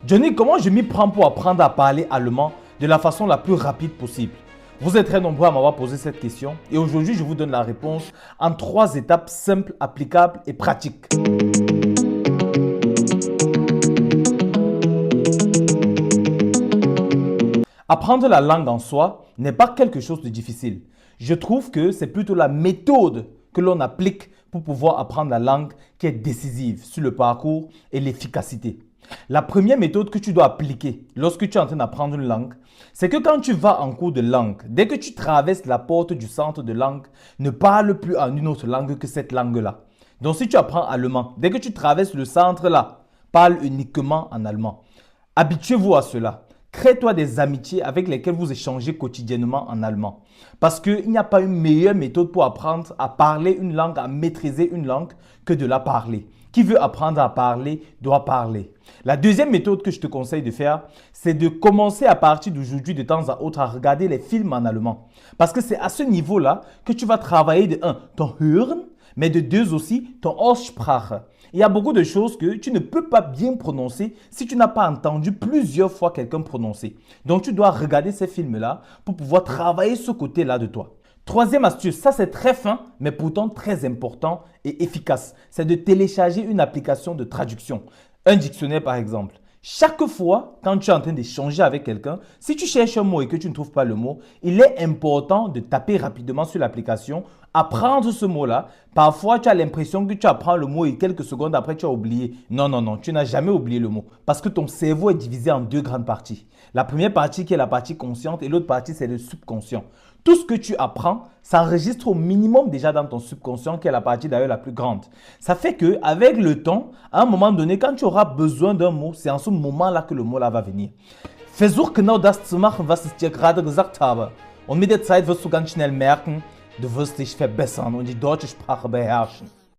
Johnny, comment je m'y prends pour apprendre à parler allemand de la façon la plus rapide possible? Vous êtes très nombreux à m'avoir posé cette question et aujourd'hui je vous donne la réponse en 3 étapes simples, applicables et pratiques. Apprendre la langue en soi n'est pas quelque chose de difficile. Je trouve que c'est plutôt la méthode que l'on applique pour pouvoir apprendre la langue qui est décisive sur le parcours et l'efficacité. La première méthode que tu dois appliquer lorsque tu es en train d'apprendre une langue, c'est que quand tu vas en cours de langue, dès que tu traverses la porte du centre de langue, ne parle plus en une autre langue que cette langue-là. Donc si tu apprends allemand, dès que tu traverses le centre là, parle uniquement en allemand. Habituez-vous à cela. Crée-toi des amitiés avec lesquelles vous échangez quotidiennement en allemand. Parce qu'il n'y a pas une meilleure méthode pour apprendre à parler une langue, à maîtriser une langue, que de la parler. Qui veut apprendre à parler doit parler. La deuxième méthode que je te conseille de faire, c'est de commencer à partir d'aujourd'hui de temps à autre à regarder les films en allemand. Parce que c'est à ce niveau-là que tu vas travailler de 1, ton Hören, mais de 2 aussi, ton Aussprache. Il y a beaucoup de choses que tu ne peux pas bien prononcer si tu n'as pas entendu plusieurs fois quelqu'un prononcer. Donc tu dois regarder ces films-là pour pouvoir travailler ce côté-là de toi. Troisième astuce, ça c'est très fin, mais pourtant très important et efficace. C'est de télécharger une application de traduction. Un dictionnaire par exemple. Chaque fois, quand tu es en train d'échanger avec quelqu'un, si tu cherches un mot et que tu ne trouves pas le mot, il est important de taper rapidement sur l'application, apprendre ce mot-là. Parfois, tu as l'impression que tu apprends le mot et quelques secondes après, tu as oublié. Non, non, non, tu n'as jamais oublié le mot. Parce que ton cerveau est divisé en 2 grandes parties. La première partie qui est la partie consciente et l'autre partie, c'est le subconscient. Tout ce que tu apprends s'enregistre au minimum déjà dans ton subconscient, qui est la partie d'ailleurs la plus grande. Ça fait qu'avec le temps, à un moment donné, quand tu auras besoin d'un mot, c'est en ce moment-là que le mot là va venir. Versuch genau das zu machen, was ich dir gerade gesagt habe. Und mit der Zeit wirst du ganz schnell merken, du wirst dich verbessern und die deutsche Sprache beherrschen.